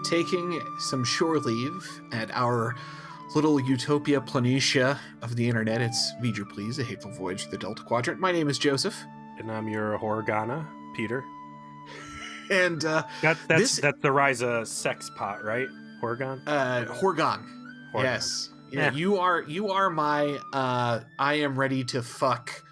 taking some shore leave at our little utopia planitia of the internet. It's V'ger Please, A Hateful Voyage to the Delta Quadrant. My name is Joseph. And I'm your Horgana, Peter. And that's the rise of sex pot, right? Horgon? Horgon. Yes. Yeah. You are my I am ready to fuck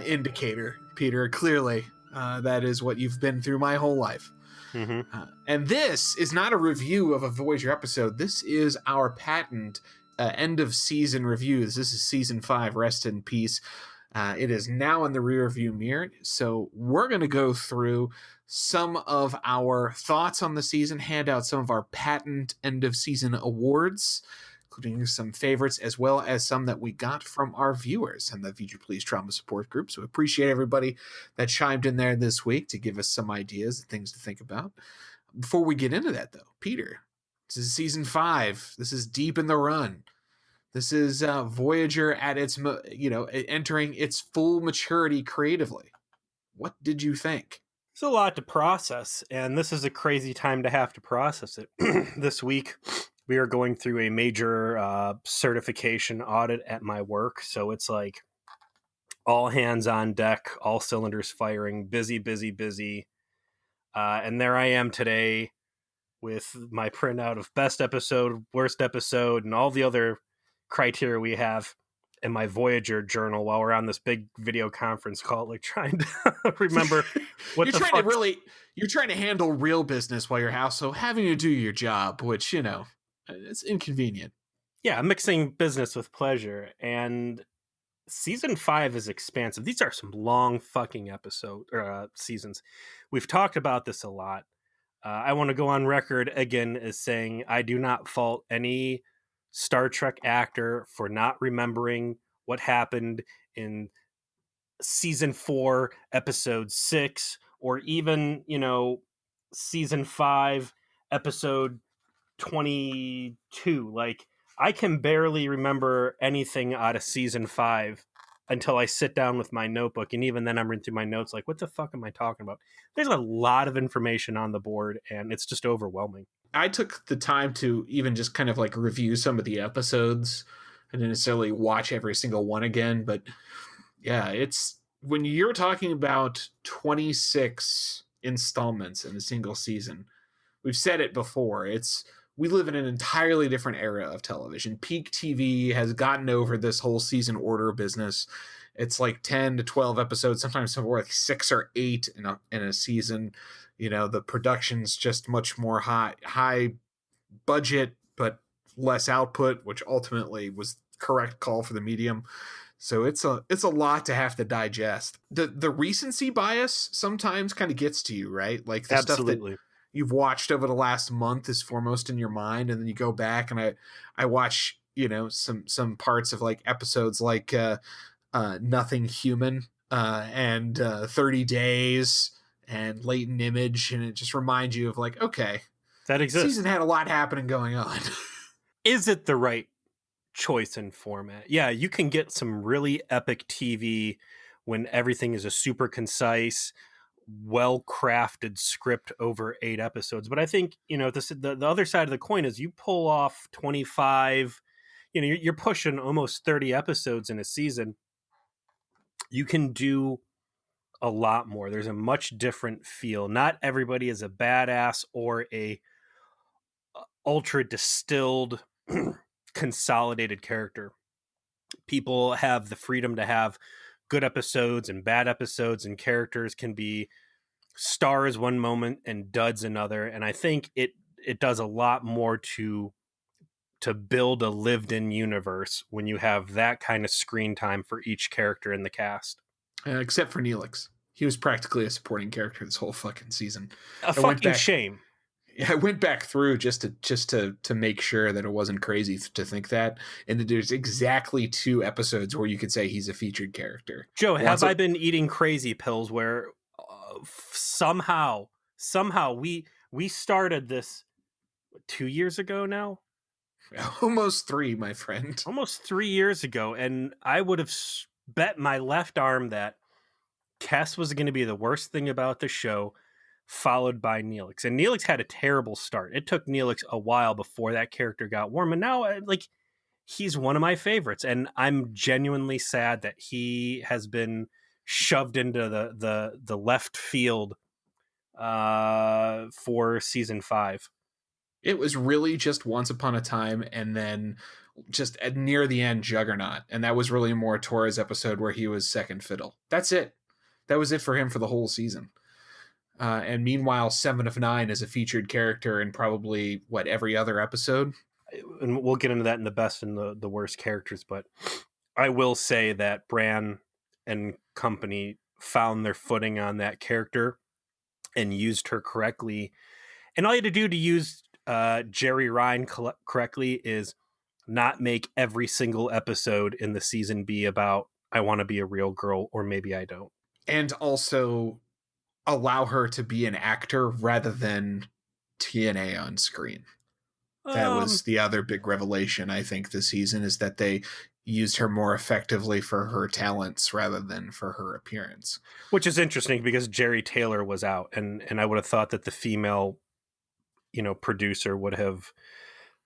indicator, Peter. Clearly, that is what you've been through my whole life. Mm-hmm. And this is not a review of a Voyager episode. This is our patent end of season reviews. This is season 5. Rest in peace. It is now in the rear view mirror. So we're going to go through some of our thoughts on the season, hand out some of our patent end of season awards, including some favorites, as well as some that we got from our viewers and the V'ger Please Trauma Support Group. So we appreciate everybody that chimed in there this week to give us some ideas and things to think about. Before we get into that, though, Peter, this is season 5. This is deep in the run. This is Voyager at its, entering its full maturity creatively. What did you think? It's a lot to process, and this is a crazy time to have to process it. This week, we are going through a major certification audit at my work, so it's like all hands on deck, all cylinders firing, busy. And there I am today with my printout of best episode, worst episode, and all the other criteria we have in my Voyager journal while we're on this big video conference call, like trying to remember what you're trying to handle real business while you're also having to do your job, which, it's inconvenient. Yeah, mixing business with pleasure. And season 5 is expansive. These are some long fucking seasons. We've talked about this a lot. I want to go on record again as saying I do not fault any Star Trek actor for not remembering what happened in season 4, episode 6, or even, season 5, episode 22. Like, I can barely remember anything out of season 5 until I sit down with my notebook, and even then I'm reading through my notes like, what the fuck am I talking about? There's a lot of information on the board, and it's just overwhelming. I took the time to even just kind of like review some of the episodes. I didn't necessarily watch every single one again, but yeah, it's when you're talking about 26 installments in a single season, we've said it before, we live in an entirely different era of television. Peak TV has gotten over this whole season order business. It's like 10 to 12 episodes, sometimes somewhere like 6 or 8 in a season. The production's just much more high budget, but less output, which ultimately was the correct call for the medium. So it's a lot to have to digest. The recency bias sometimes kind of gets to you, right? Like the Absolutely. stuff that you've watched over the last month is foremost in your mind, and then you go back and I watch some parts of like episodes like Nothing Human and 30 Days and Latent Image, and it just reminds you of like, okay, that exists. The season had a lot happening going on. Is it the right choice in format? Yeah, you can get some really epic TV when everything is a super concise, well-crafted script over 8 episodes. But I think, the other side of the coin is you pull off 25, you're pushing almost 30 episodes in a season. You can do a lot more. There's a much different feel. Not everybody is a badass or a ultra distilled consolidated character. People have the freedom to have good episodes and bad episodes, and characters can be stars one moment and duds another. And I think it does a lot more to build a lived-in universe when you have that kind of screen time for each character in the cast. Except for Neelix. He was practically a supporting character this whole fucking season. Shame. I went back through just to make sure that it wasn't crazy to think that. And there's exactly 2 episodes where you could say he's a featured character. Joe, I been eating crazy pills where somehow we started this 2 years ago now? Almost 3, my friend. Almost 3 years ago, and I would have bet my left arm that Kes was going to be the worst thing about the show. followed by Neelix. And Neelix had a terrible start. It took Neelix a while before that character got warm. And now, like, he's one of my favorites. And I'm genuinely sad that he has been shoved into the left field for season 5. It was really just Once Upon a Time, and then just at near the end, Juggernaut. And that was really more Torres' episode where he was second fiddle. That's it. That was it for him for the whole season. And meanwhile, 7 of 9 is a featured character in probably, every other episode? And we'll get into that in the best and the worst characters, but I will say that Bran and company found their footing on that character and used her correctly. And all you had to do to use Jerry Ryan correctly is not make every single episode in the season be about, I want to be a real girl, or maybe I don't. And also allow her to be an actor rather than TNA on screen. That was the other big revelation, I think, this season, is that they used her more effectively for her talents rather than for her appearance. Which is interesting because Jerry Taylor was out, and I would have thought that the female, producer would have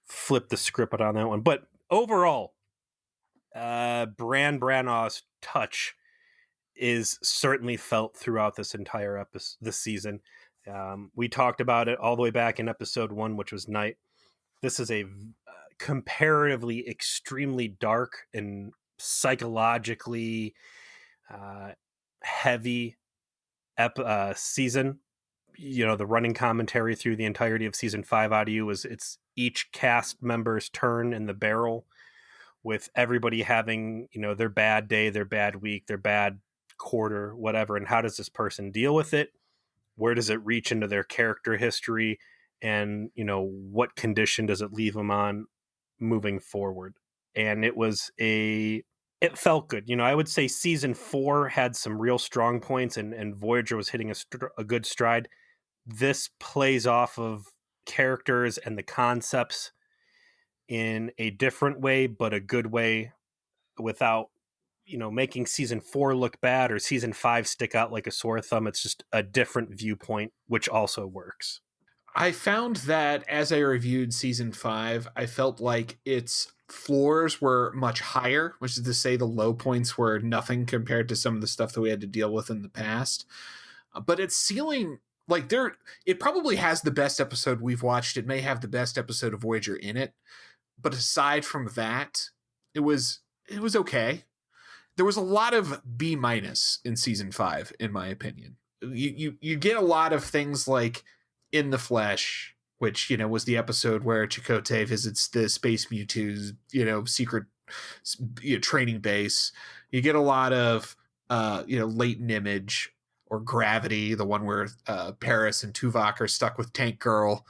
flipped the script on that one. But overall, Branaugh's touch is certainly felt throughout this entire this season. We talked about it all the way back in episode 1, which was Night. This is a comparatively extremely dark and psychologically heavy season. The running commentary through the entirety of season 5 out of you is it's each cast member's turn in the barrel, with everybody having, their bad day, their bad week, their bad quarter, whatever. And how does this person deal with it? Where does it reach into their character history? And, what condition does it leave them on moving forward? And it felt good. I would say season 4 had some real strong points, and Voyager was hitting a good stride. This plays off of characters and the concepts in a different way, but a good way, without, making season 4 look bad or season 5 stick out like a sore thumb. It's just a different viewpoint, which also works. I found that as I reviewed season 5, I felt like its floors were much higher, which is to say the low points were nothing compared to some of the stuff that we had to deal with in the past. But its ceiling, it probably has the best episode we've watched. It may have the best episode of Voyager in it. But aside from that, it was okay. There was a lot of B- in season 5, in my opinion. You get a lot of things like In the Flesh, which, was the episode where Chakotay visits the Space Mewtwo's, secret training base. You get a lot of, Latent Image or Gravity, the one where Paris and Tuvok are stuck with Tank Girl.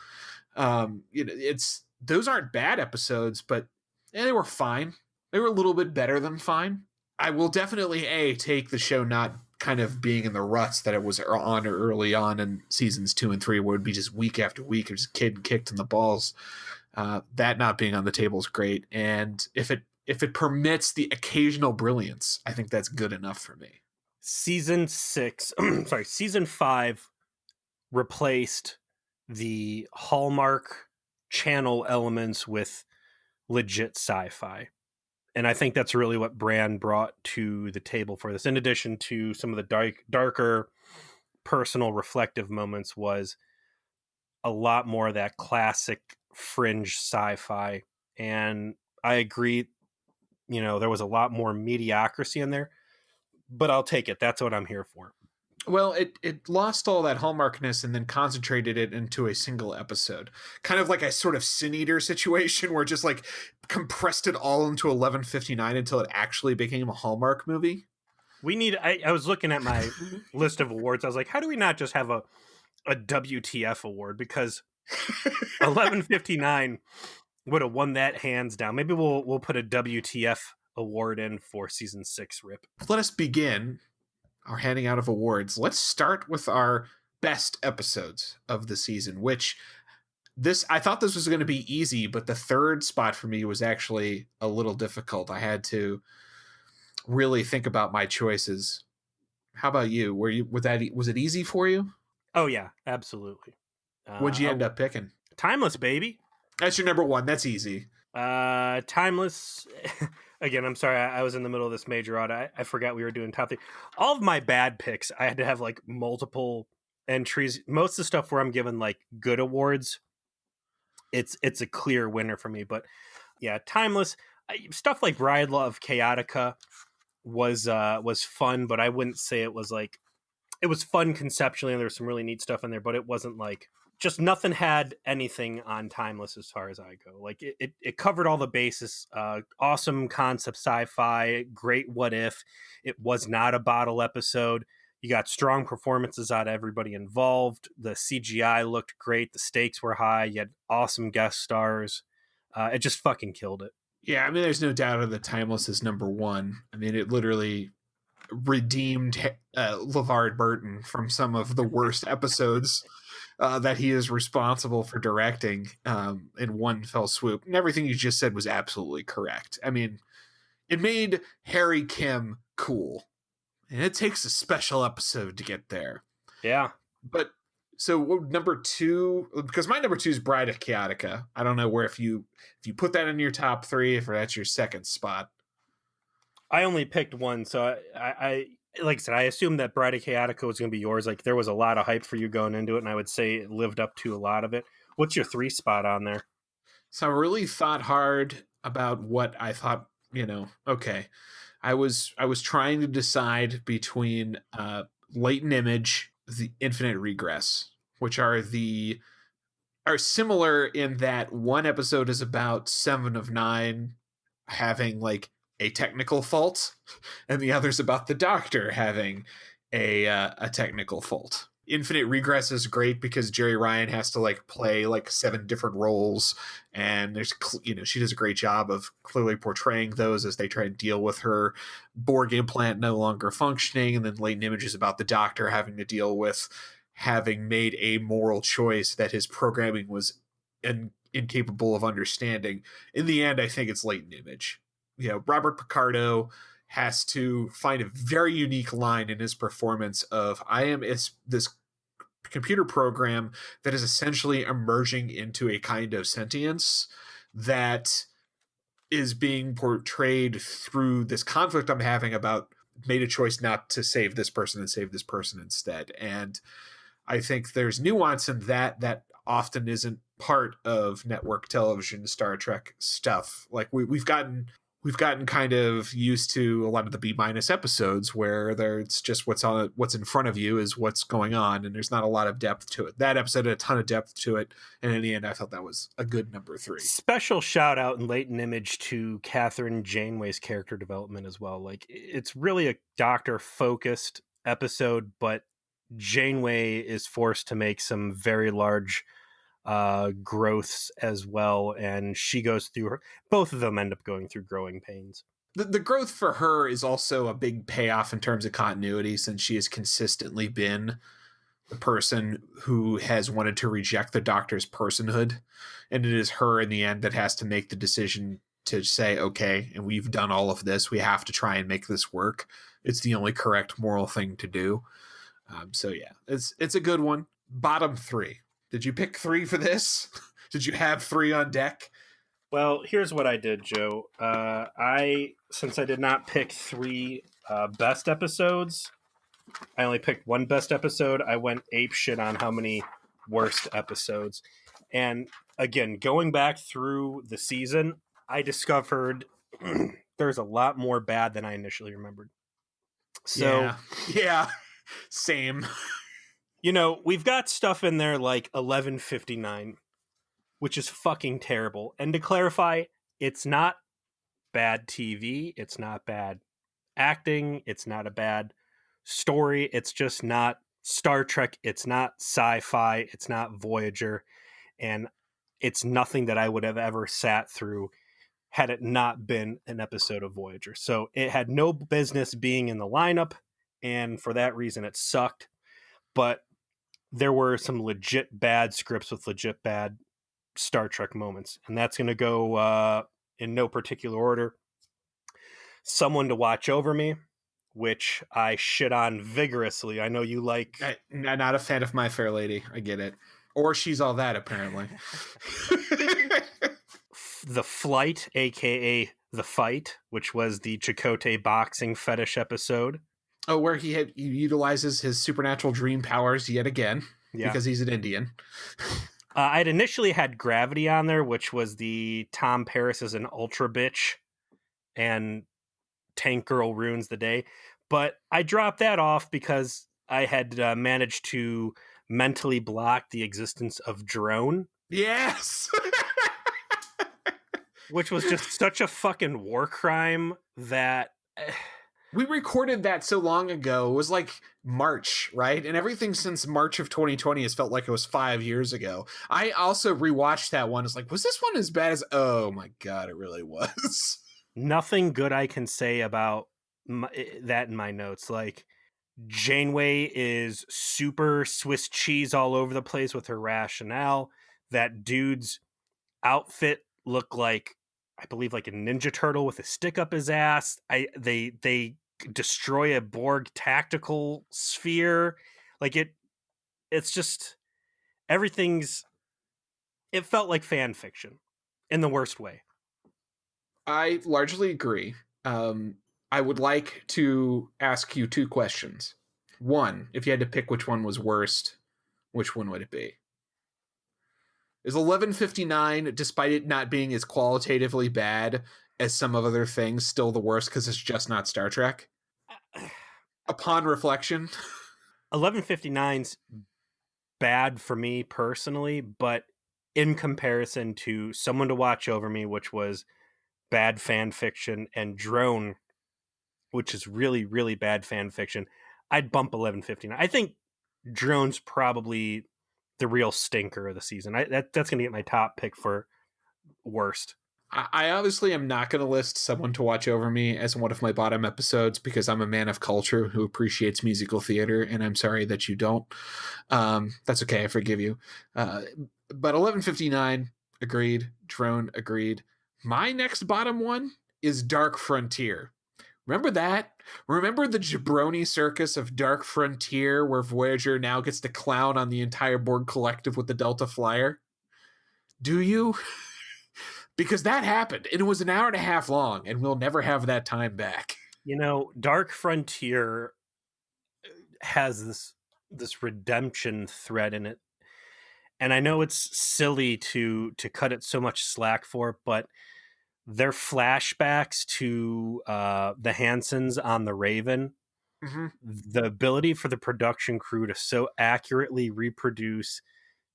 Those aren't bad episodes, but they were fine. They were a little bit better than fine. I will definitely take the show not kind of being in the ruts that it was on early on in seasons 2 and 3, where it would be just week after week of just kid kicked in the balls. That not being on the table is great, and if it permits the occasional brilliance, I think that's good enough for me. Season 5 replaced the Hallmark Channel elements with legit sci-fi. And I think that's really what Bran brought to the table for this. In addition to some of the darker, personal, reflective moments, was a lot more of that classic fringe sci-fi. And I agree, there was a lot more mediocrity in there, but I'll take it. That's what I'm here for. Well, it lost all that hallmarkness and then concentrated it into a single episode. Kind of like a sort of Sin Eater situation where just compressed it all into 11:59 until it actually became a Hallmark movie. I was looking at my list of awards. I was like, how do we not just have a WTF award? Because 11:59 would have won that hands down. Maybe we'll put a WTF award in for season 6, Rip. Let us begin our handing out of awards. Let's start with our best episodes of the season, which I thought this was going to be easy, but the third spot for me was actually a little difficult. I had to really think about my choices. How about you? Was it easy for you? Oh yeah, absolutely. What'd you end up picking? Timeless, baby. That's your number one. That's easy. Timeless. Again, I'm sorry, I was in the middle of this major audit. I forgot we were doing top three. All of my bad picks, I had to have like multiple entries. Most of the stuff where I'm given like good awards, it's a clear winner for me. But yeah, Timeless stuff like Bride Love Chaotica was fun, but I wouldn't say it was like, it was fun conceptually, and there was some really neat stuff in there, but it wasn't like, just nothing had anything on Timeless as far as I go. Like it covered all the bases. Awesome concept sci-fi, great what if. It was not a bottle episode. You got strong performances out of everybody involved. The CGI looked great. The stakes were high. You had awesome guest stars. It just fucking killed it. Yeah, I mean, there's no doubt that Timeless is number one. I mean, it literally redeemed LeVar Burton from some of the worst episodes that he is responsible for directing in one fell swoop. And everything you just said was absolutely correct. I mean, it made Harry Kim cool. And it takes a special episode to get there. Yeah. But so number two, because my number two is Bride of Chaotica. I don't know where if you put that in your top three, if that's your second spot. I only picked one, so I like I said, I assumed that Bride of Chaotica was going to be yours. Like there was a lot of hype for you going into it, and I would say it lived up to a lot of it. What's your three spot on there? So I really thought hard about what I thought. Okay, I was trying to decide between Latent Image, the Infinite Regress, which are similar in that one episode is about 7 of 9 having like a technical fault, and the other's about the Doctor having a technical fault. Infinite Regress is great because Jerry Ryan has to like play like 7 different roles, and there's she does a great job of clearly portraying those as they try and deal with her Borg implant no longer functioning. And then Latent Image is about the Doctor having to deal with having made a moral choice that his programming was incapable of understanding. In the end, I think it's Latent Image. Robert Picardo has to find a very unique line in his performance of I am this computer program that is essentially emerging into a kind of sentience that is being portrayed through this conflict I'm having about made a choice not to save this person and save this person instead. And I think there's nuance in that often isn't part of network television Star Trek stuff. Like we've gotten kind of used to a lot of the B- episodes where it's just what's in front of you is what's going on, and there's not a lot of depth to it. That episode had a ton of depth to it, and in the end, I thought that was a good number 3. Special shout out in Latent Image to Catherine Janeway's character development as well. Like it's really a Doctor focused episode, but Janeway is forced to make some very large growths as well, and she goes through both of them end up going through growing pains. The growth for her is also a big payoff in terms of continuity, since she has consistently been the person who has wanted to reject the Doctor's personhood, and it is her in the end that has to make the decision to say, okay, and we've done all of this, we have to try and make this work. It's the only correct moral thing to do. So yeah, it's a good one. Bottom 3. Did you pick 3 for this? Did you have 3 on deck? Well, here's what I did, Joe. Since I did not pick 3 best episodes, I only picked 1 best episode. I went ape shit on how many worst episodes. And again, going back through the season, I discovered there's a lot more bad than I initially remembered. So yeah. Same. We've got stuff in there like 11:59, which is fucking terrible. And to clarify, it's not bad TV. It's not bad acting. It's not a bad story. It's just not Star Trek. It's not sci-fi. It's not Voyager. And it's nothing that I would have ever sat through had it not been an episode of Voyager. So it had no business being in the lineup. And for that reason, it sucked. But there were some legit bad scripts with legit bad Star Trek moments. And that's going to go in no particular order. Someone to Watch Over Me, which I shit on vigorously. I know you like. I'm not a fan of My Fair Lady. I get it. Or She's All That, apparently. The Flight, aka The Fight, which was the Chakotay boxing fetish episode. Oh, where he utilizes his supernatural dream powers yet again, because he's an Indian. I'd initially had Gravity on there, which was the Tom Paris as an ultra bitch and Tank Girl ruins the day. But I dropped that off because I had managed to mentally block the existence of Drone. Yes! Which was just such a fucking war crime that... We recorded that so long ago. It was like March, right? And everything since March of 2020 has felt like it was 5 years ago. I also rewatched that one. It's like, was this one as bad as... Oh my God, it really was. Nothing good I can say about that in my notes. Like, Janeway is super Swiss cheese all over the place with her rationale. That dude's outfit looked like, I believe, like a Ninja Turtle with a stick up his ass. They destroy a Borg tactical sphere. Like, it's just, everything's... It felt like fan fiction in the worst way. I largely agree. I would like to ask you 2 questions. One, if you had to pick which one was worst, which one would it be? Is 11:59, despite it not being as qualitatively bad as some of other things, still the worst because it's just not Star Trek? Upon reflection. 11:59's bad for me personally, but in comparison to Someone to Watch Over Me, which was bad fan fiction, and Drone, which is really, really bad fan fiction, I'd bump 11:59. I think Drone's probably the real stinker of the season. That's going to get my top pick for worst. I obviously am not going to list Someone to Watch Over Me as one of my bottom episodes because I'm a man of culture who appreciates musical theater, and I'm sorry that you don't. That's okay. I forgive you. But 11:59, agreed. Drone, agreed. My next bottom one is Dark Frontier. Remember that? Remember the jabroni circus of Dark Frontier where Voyager now gets to clown on the entire Borg collective with the Delta Flyer? Do you? Because that happened. It was an hour and a half long, and we'll never have that time back. You know, Dark Frontier has this redemption thread in it. And I know it's silly to cut it so much slack for, but their flashbacks to the Hansons on the Raven, the ability for the production crew to so accurately reproduce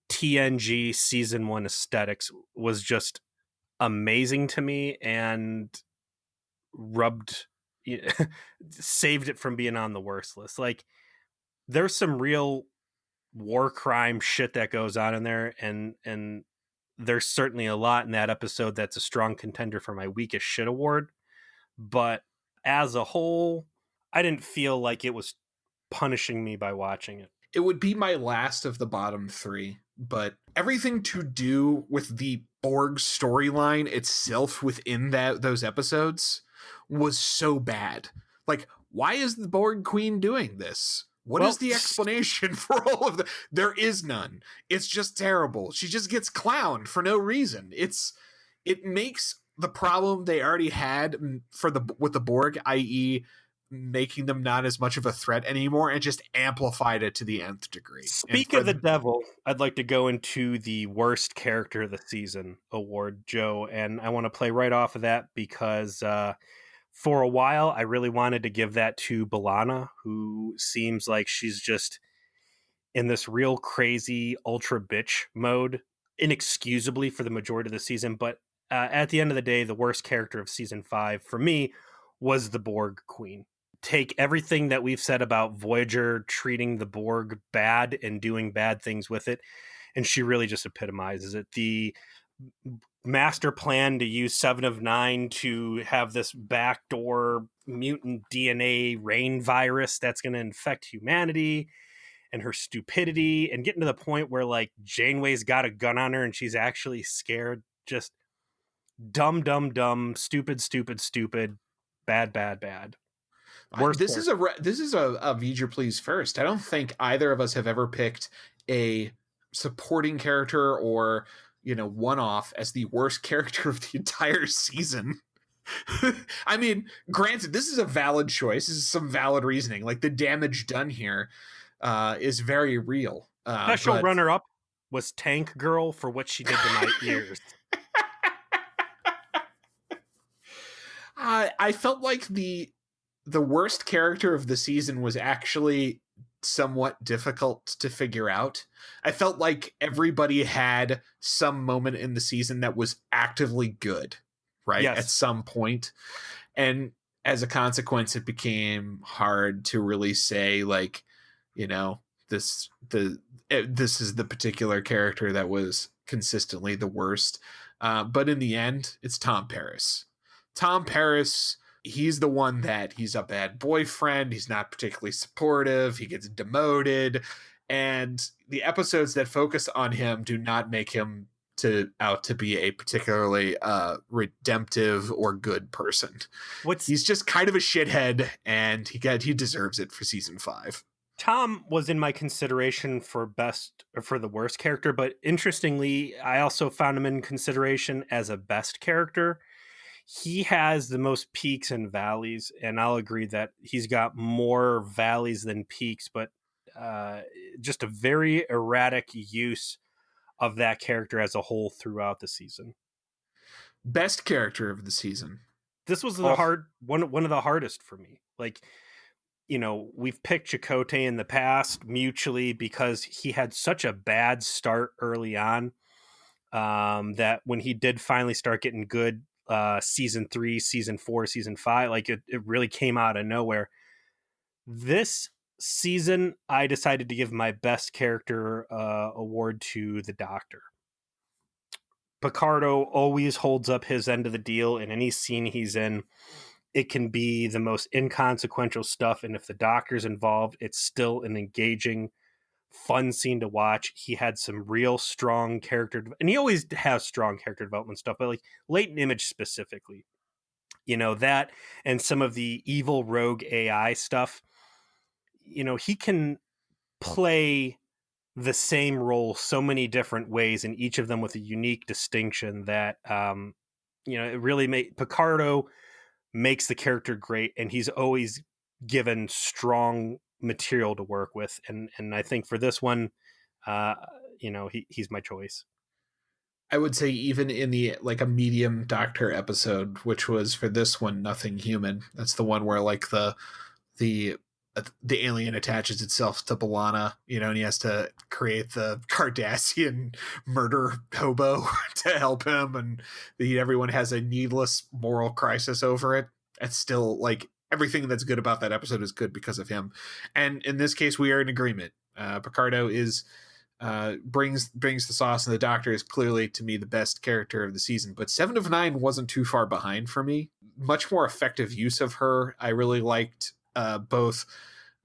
TNG season 1 aesthetics was just amazing to me, and saved it from being on the worst list. Like, there's some real war crime shit that goes on in there, and there's certainly a lot in that episode that's a strong contender for my weakest shit award. But as a whole, I didn't feel like it was punishing me by watching it. It would be my last of the bottom 3, but everything to do with the Borg storyline itself within those episodes was so bad. Like, why is the Borg Queen doing this? What is the explanation for all of the... There is none. It's just terrible. She just gets clowned for no reason. It makes the problem they already had with the Borg, i.e., making them not as much of a threat anymore, and just amplified it to the nth degree. Speak of the devil, I'd like to go into the worst character of the season award, Joe, and I want to play right off of that because for a while I really wanted to give that to B'Elanna, who seems like she's just in this real crazy ultra bitch mode, inexcusably for the majority of the season. But at the end of the day, the worst character of season 5 for me was the Borg Queen. Take everything that we've said about Voyager treating the Borg bad and doing bad things with it, and she really just epitomizes it. The master plan to use 7 of 9 to have this backdoor mutant DNA rain virus that's going to infect humanity, and her stupidity, and getting to the point where, like, Janeway's got a gun on her and she's actually scared. Just dumb, stupid, bad. Worst This is character. this is a V'ger Please first. I don't think either of us have ever picked a supporting character or one off as the worst character of the entire season. I mean, granted, this is a valid choice. This is some valid reasoning. Like the damage done here is very real. Special But runner-up was Tank Girl for what she did to my ears. I felt like the worst character of the season was actually somewhat difficult to figure out. I felt like everybody had some moment in the season that was actively good, right? Yes. At some point. And as a consequence, it became hard to really say, like, this is the particular character that was consistently the worst. But in the end, it's Tom Paris. Tom Paris, he's the one that he's a bad boyfriend. He's not particularly supportive. He gets demoted. And the episodes that focus on him do not make him out to be a particularly redemptive or good person. He's just kind of a shithead, and he deserves it for season 5. Tom was in my consideration for the worst character, but interestingly, I also found him in consideration as a best character. He has the most peaks and valleys, and I'll agree that he's got more valleys than peaks, but just a very erratic use of that character as a whole throughout the season. Best character of the season. This was one of the hardest for me. Like, we've picked Chaotica in the past mutually because he had such a bad start early on that when he did finally start getting good, season 3, season 4, season 5, like it really came out of nowhere. This season, I decided to give my best character award to the Doctor. Picardo always holds up his end of the deal in any scene he's in. It can be the most inconsequential stuff, and if the Doctor's involved, it's still an engaging, fun scene to watch. He had some real strong character, and he always has strong character development stuff, but like Latent Image specifically, that and some of the evil rogue AI stuff, he can play the same role so many different ways, and each of them with a unique distinction that it really Picardo makes the character great, and he's always given strong material to work with, and I think for this one, he's my choice. I would say even in a medium Doctor episode, which was for this one Nothing Human. That's the one where like the alien attaches itself to B'Elanna, and he has to create the Cardassian murder hobo to help him, and everyone has a needless moral crisis over it. It's still like everything that's good about that episode is good because of him. And in this case, we are in agreement. Picardo is brings the sauce, and the Doctor is clearly, to me, the best character of the season. But 7 of 9 wasn't too far behind for me. Much more effective use of her. I really liked both.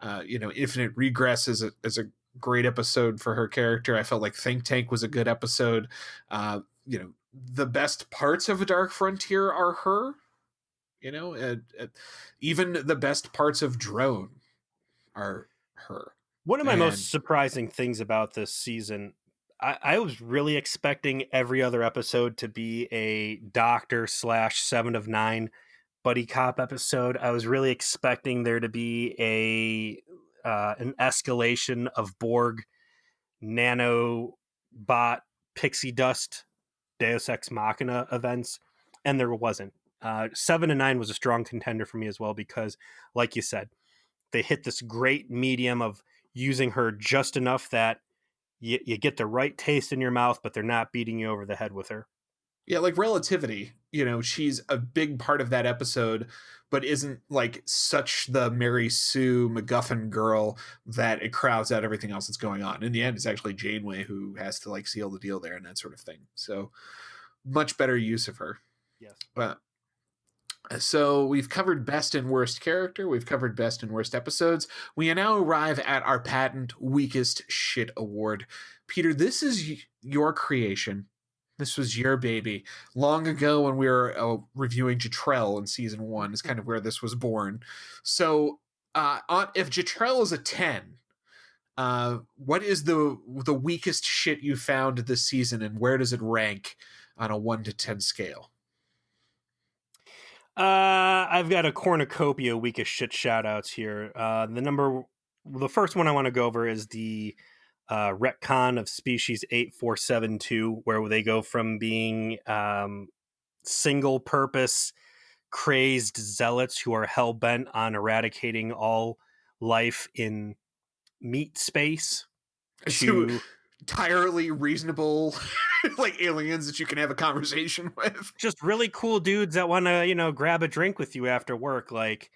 Infinite Regress is a great episode for her character. I felt like Think Tank was a good episode. The best parts of A Dark Frontier are her. Even the best parts of Drone are her. One of my most surprising things about this season, I was really expecting every other episode to be a Doctor / 7 of 9 buddy cop episode. I was really expecting there to be an escalation of Borg, nanobot, pixie dust, Deus Ex Machina events, and there wasn't. 7 and 9 was a strong contender for me as well because, like you said, they hit this great medium of using her just enough that you get the right taste in your mouth, but they're not beating you over the head with her. Yeah, like Relativity, she's a big part of that episode, but isn't like such the Mary Sue MacGuffin girl that it crowds out everything else that's going on. In the end, it's actually Janeway who has to like seal the deal there and that sort of thing. So much better use of her. Yes. So we've covered best and worst character. We've covered best and worst episodes. We now arrive at our patent weakest shit award. Peter, this is your creation. This was your baby. Long ago when we were reviewing Jetrel in season 1 is kind of where this was born. So if Jetrel is a 10, what is the weakest shit you found this season, and where does it rank on a 1 to 10 scale? I've got a cornucopia weakest shit shout outs here. The first one I want to go over is the retcon of species 8472, where they go from being single purpose crazed zealots who are hell-bent on eradicating all life in meat space to entirely reasonable like aliens that you can have a conversation with. just really cool dudes that want to, grab a drink with you after work. Like,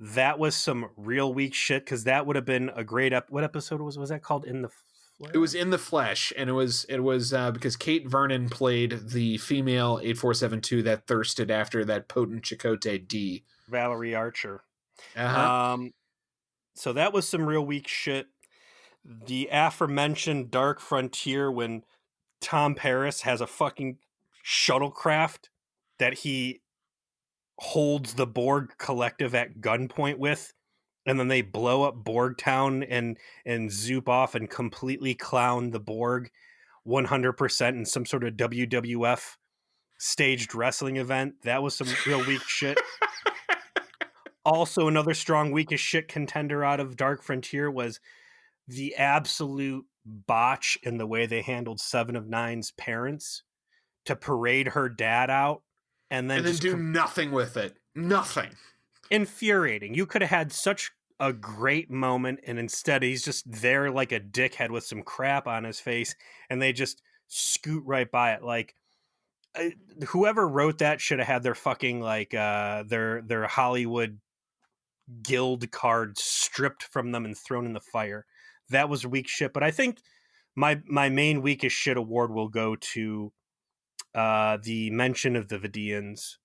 that was some real weak shit, because that would have been a great what episode was that called? In the Flesh? It was In the Flesh, and it was because Kate Vernon played the female 8472 that thirsted after that potent Chakotay D. Valerie Archer. Uh-huh. So that was some real weak shit. The aforementioned Dark Frontier, when Tom Paris has a fucking shuttlecraft that he holds the Borg collective at gunpoint with, and then they blow up Borg Town and zoop off and completely clown the Borg 100% in some sort of WWF staged wrestling event. That was some real weak shit. Also, another strong weakest shit contender out of Dark Frontier was the absolute botch in the way they handled Seven of Nine's parents to parade her dad out and then do nothing with it. Nothing. Infuriating. You could have had such a great moment, and instead he's just there like a dickhead with some crap on his face, and they just scoot right by it. Like, whoever wrote that should have had their fucking like their Hollywood guild card stripped from them and thrown in the fire. That was weak shit. But I think my main weakest shit award will go to the mention of the Vidians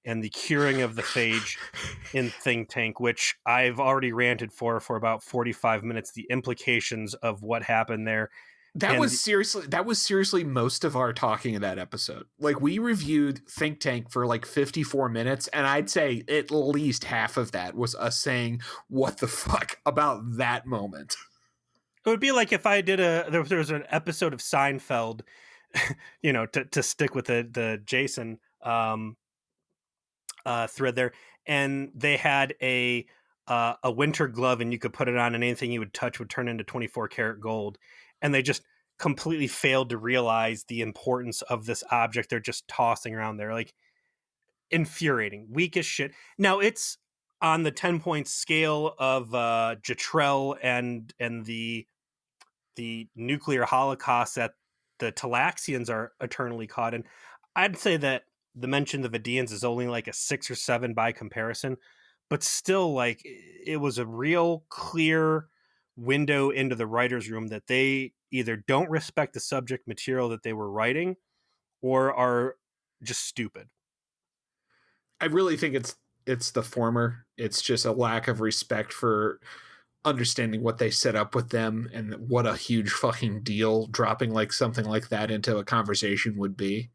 and the curing of the phage in Think Tank, which I've already ranted for about 45 minutes, the implications of what happened there. That was seriously most of our talking in that episode. Like, we reviewed Think Tank for like 54 minutes, and I'd say at least half of that was us saying what the fuck about that moment. It would be like if I did there was an episode of Seinfeld, to stick with the Jason thread there, and they had a winter glove, and you could put it on, and anything you would touch would turn into 24 karat gold, and they just completely failed to realize the importance of this object they're just tossing around there. Like, infuriating, weak as shit. Now, it's on the 10-point scale of Jetrel and the nuclear holocaust that the Talaxians are eternally caught in. I'd say that the mention of the Vidians is only like a 6 or 7 by comparison, but still, like, it was a real clear window into the writer's room that they either don't respect the subject material that they were writing or are just stupid. I really think it's the former. It's just a lack of respect for understanding what they set up with them and what a huge fucking deal dropping like something like that into a conversation would be.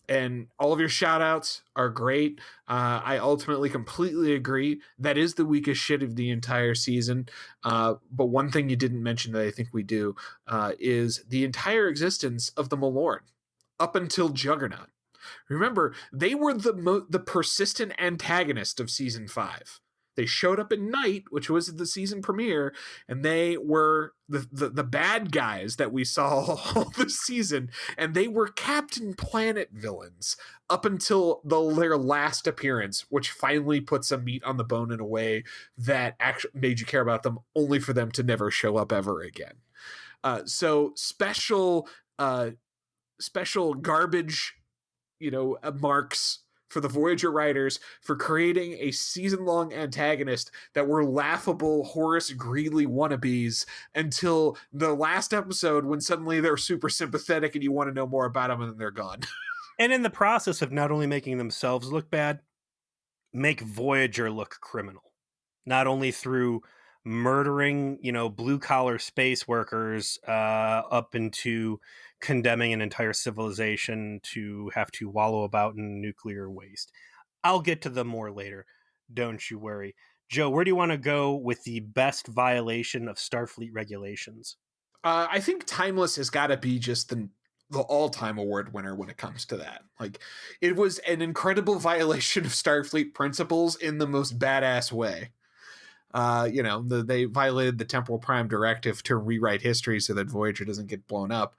And all of your shout outs are great. I ultimately completely agree. That is the weakest shit of the entire season. But one thing you didn't mention that I think we do is the entire existence of the Malorn up until Juggernaut. Remember, they were the persistent antagonist of season 5. They showed up at night, which was the season premiere, and they were the bad guys that we saw all this season, and they were Captain Planet villains up until their last appearance, which finally put some meat on the bone in a way that actually made you care about them, only for them to never show up ever again. So special garbage, marks for the Voyager writers for creating a season-long antagonist that were laughable Horace Greeley wannabes until the last episode, when suddenly they're super sympathetic and you want to know more about them, and then they're gone. And in the process of not only making themselves look bad, make Voyager look criminal. Not only through murdering, blue-collar space workers up into condemning an entire civilization to have to wallow about in nuclear waste. I'll get to them more later. Don't you worry. Joe, where do you want to go with the best violation of Starfleet regulations? I think Timeless has got to be just the all-time award winner when it comes to that. Like, it was an incredible violation of Starfleet principles in the most badass way. They violated the Temporal Prime Directive to rewrite history so that Voyager doesn't get blown up,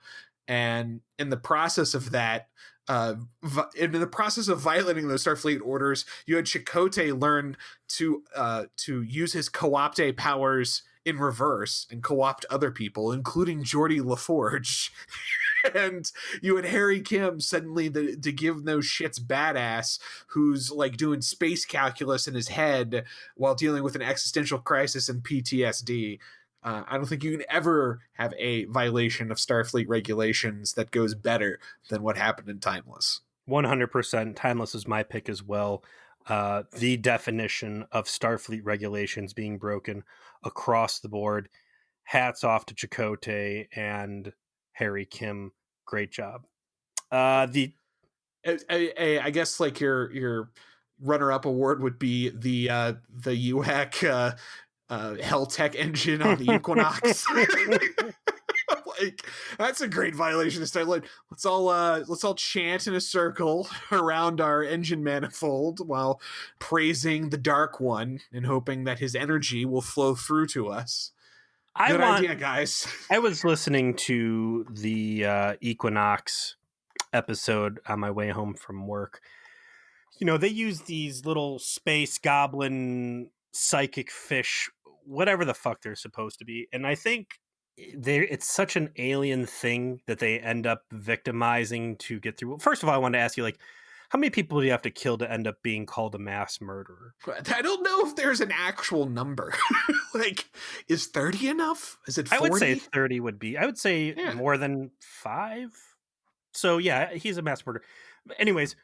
and in the process of that, in the process of violating those Starfleet orders, you had Chakotay learn to use his co-opte powers in reverse and co-opt other people, including Geordi LaForge. And you had Harry Kim suddenly to give no shits badass who's like doing space calculus in his head while dealing with an existential crisis and PTSD. I don't think you can ever have a violation of Starfleet regulations that goes better than what happened in Timeless. 100%. Timeless is my pick as well. The definition of Starfleet regulations being broken across the board. Hats off to Chakotay and Harry Kim. Great job. I guess like your runner-up award would be the UHEC Helltech engine on the Equinox. Like, that's a great violation of Starfleet. Let's all chant in a circle around our engine manifold while praising the Dark One and hoping that his energy will flow through to us. Good idea, guys. I was listening to the Equinox episode on my way home from work. You know, they use these little space goblin psychic fish, whatever the fuck they're supposed to be. And I think it's such an alien thing that they end up victimizing to get through. First of all, I wanted to ask you, like, how many people do you have to kill to end up being called a mass murderer? I don't know if there's an actual number. Like, is 30 enough? Is it 40? I would say 30 would be. I would say more than 5. So, yeah, he's a mass murderer. Anyways,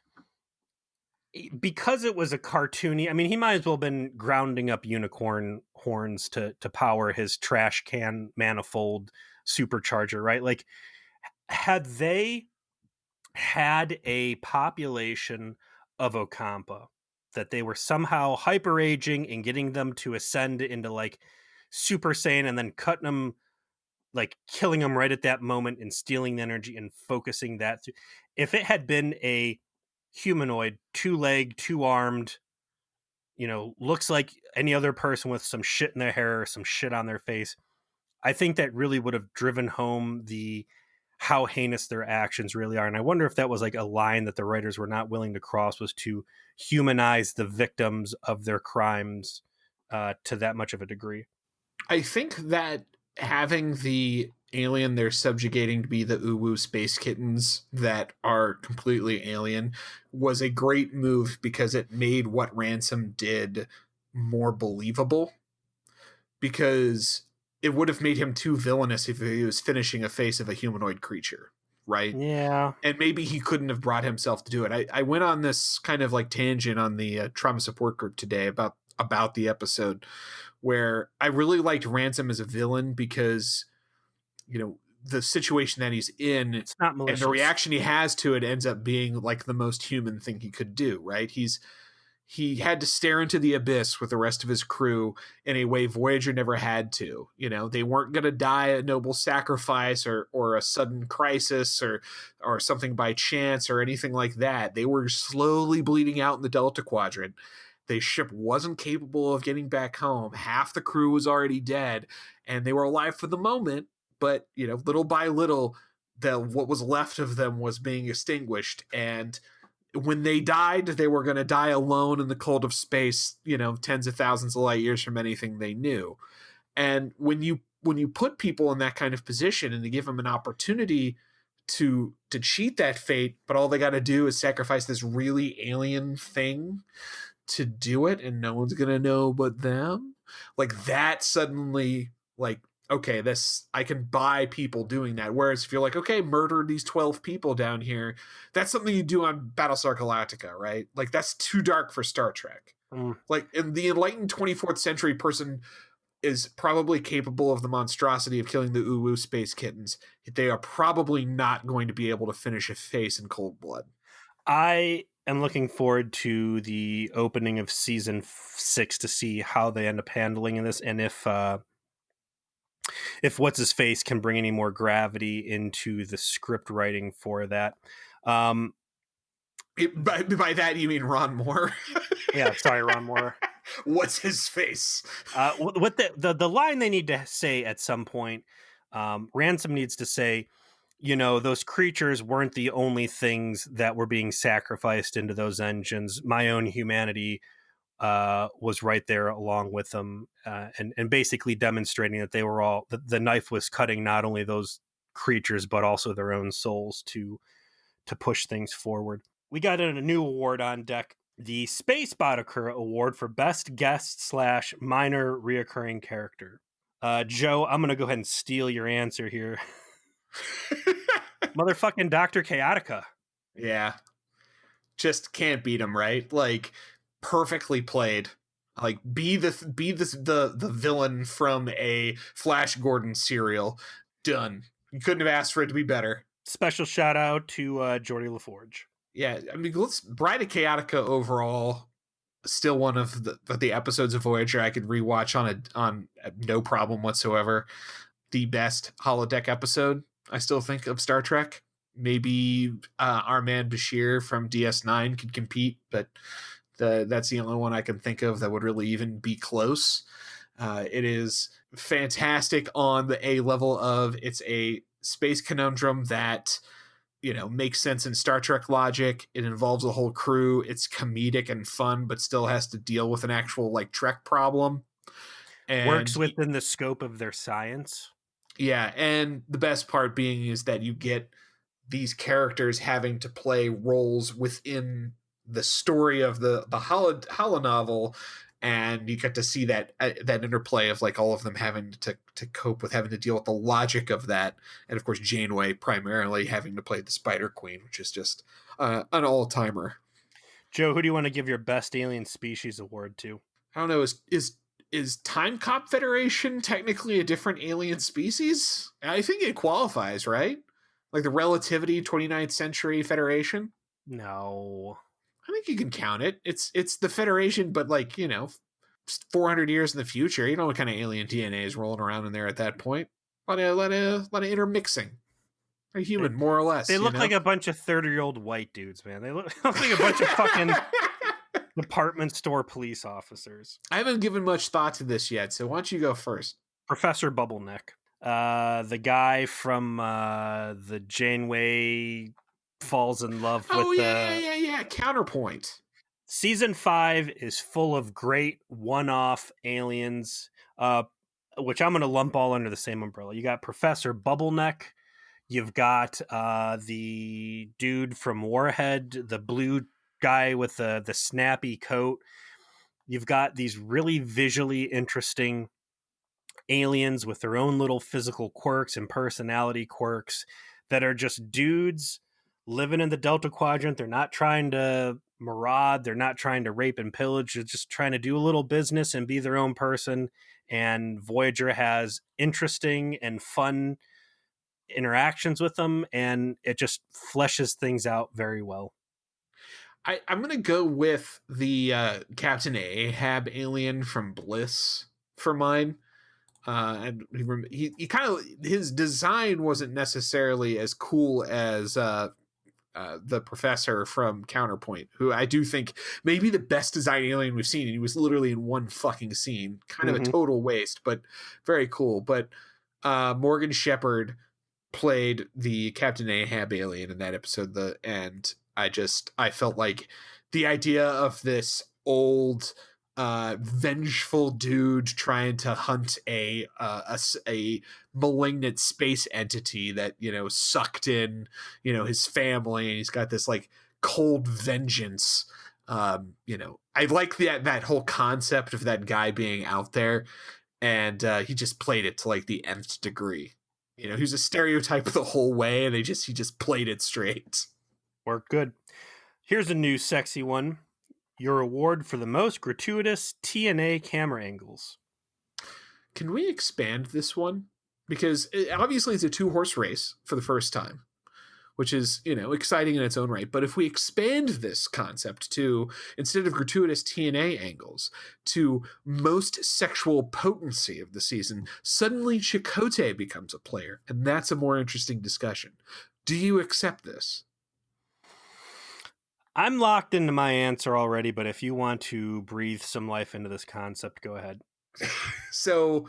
because it was a cartoony, I mean, he might as well have been grounding up unicorn horns to power his trash can manifold supercharger, right? Like, had they had a population of Ocampa that they were somehow hyper aging and getting them to ascend into like Super Saiyan and then cutting them, like killing them right at that moment and stealing the energy and focusing that through. If it had been a humanoid, 2-legged, 2-armed, looks like any other person with some shit in their hair or some shit on their face, I think that really would have driven home how heinous their actions really are. And I wonder if that was like a line that the writers were not willing to cross, was to humanize the victims of their crimes to that much of a degree. I think that having the alien they're subjugating to be the Uwu space kittens that are completely alien was a great move because it made what Ransom did more believable, because it would have made him too villainous if he was finishing a face of a humanoid creature, right? Yeah. And maybe he couldn't have brought himself to do it. I went on this kind of like tangent on the trauma support group today about the episode, where I really liked Ransom as a villain because, the situation that he's in, it's not malicious, and the reaction he has to it ends up being like the most human thing he could do, right? He had to stare into the abyss with the rest of his crew in a way Voyager never had to. They weren't going to die a noble sacrifice or a sudden crisis or something by chance or anything like that. They were slowly bleeding out in the Delta Quadrant. The ship wasn't capable of getting back home. Half the crew was already dead, and they were alive for the moment. But, little by little, what was left of them was being extinguished. And when they died, they were going to die alone in the cold of space, tens of thousands of light years from anything they knew. And when you put people in that kind of position and you give them an opportunity to cheat that fate, but all they got to do is sacrifice this really alien thing to do it, and no one's going to know but them, like that suddenly, like, okay, I can buy people doing that. Whereas if you're like, okay, murder these 12 people down here, that's something you do on Battlestar Galactica, right? Like, that's too dark for Star Trek. Like, in the enlightened 24th century person is probably capable of the monstrosity of killing the Uwu space kittens, they are probably not going to be able to finish a face in cold blood. I am looking forward to the opening of season 6 to see how they end up handling this, and if what's his face can bring any more gravity into the script writing for that. By that you mean Ron Moore? Yeah, sorry, Ron Moore. What's his face? What the line they need to say at some point, Ransom needs to say, those creatures weren't the only things that were being sacrificed into those engines. My own humanity was right there along with them, and basically demonstrating that they were all the knife was cutting not only those creatures but also their own souls to push things forward. We got a new award on deck, the Space Boddicker Award for Best Guest / Minor Reoccurring Character. Joe, I'm going to go ahead and steal your answer here. Motherfucking Dr. Chaotica. Yeah. Just can't beat him, right? Like, perfectly played. Like, be the villain from a Flash Gordon serial. Done. You couldn't have asked for it to be better. Special shout out to Geordie LaForge. Yeah, I mean, Bride of Chaotica overall, still one of the episodes of Voyager I could rewatch on no problem whatsoever. The best holodeck episode, I still think, of Star Trek. Maybe our man Bashir from DS9 could compete, but that's the only one I can think of that would really even be close. It is fantastic on the A level of it's a space conundrum that makes sense in Star Trek logic. It involves a whole crew. It's comedic and fun, but still has to deal with an actual like Trek problem. And works within the scope of their science. Yeah, and the best part being is that you get these characters having to play roles within the story of the holo novel, and you get to see that interplay of like all of them having to cope with having to deal with the logic of that, and of course Janeway primarily having to play the Spider Queen, which is just an all-timer. Joe, who do you want to give your Best Alien Species Award to? I don't know, is Time Cop Federation technically a different alien species? I think it qualifies, right? Like the Relativity 29th Century Federation? No. I think you can count it. It's the Federation, but 400 years in the future. You know what kind of alien DNA is rolling around in there at that point. A lot of intermixing. A human, more or less. They look like a bunch of 30-year-old white dudes, man. They look like a bunch of fucking department store police officers. I haven't given much thought to this yet, so why don't you go first? Professor Bubbleneck. The guy from the Janeway falls in love with Counterpoint. Season 5 is full of great one-off aliens, which I'm going to lump all under the same umbrella. You got Professor Bubbleneck. You've got the dude from Warhead, the blue guy with the snappy coat. You've got these really visually interesting aliens with their own little physical quirks and personality quirks that are just dudes living in the Delta Quadrant. They're not trying to maraud. They're not trying to rape and pillage. They're just trying to do a little business and be their own person. And Voyager has interesting and fun interactions with them, and it just fleshes things out very well. I'm going to go with the Captain Ahab alien from Bliss for mine. And he kind of, his design wasn't necessarily as cool as the professor from Counterpoint, who I do think may be the best design alien we've seen. And he was literally in one fucking scene, kind of a total waste, but very cool. But Morgan Shepard played the Captain Ahab alien in that episode. And I felt like the idea of this old vengeful dude trying to hunt a malignant space entity that sucked in his family, and he's got this like cold vengeance. I like that whole concept of that guy being out there, and he just played it to like the nth degree. He was a stereotype the whole way, and he just played it straight. Worked good. Here's a new sexy one. Your award for the most gratuitous TNA camera angles. Can we expand this one? Because obviously it's a 2-horse race for the first time, which is, exciting in its own right. But if we expand this concept to, instead of gratuitous TNA angles, to most sexual potency of the season, suddenly Chakotay becomes a player. And that's a more interesting discussion. Do you accept this? I'm locked into my answer already, but if you want to breathe some life into this concept, go ahead. So,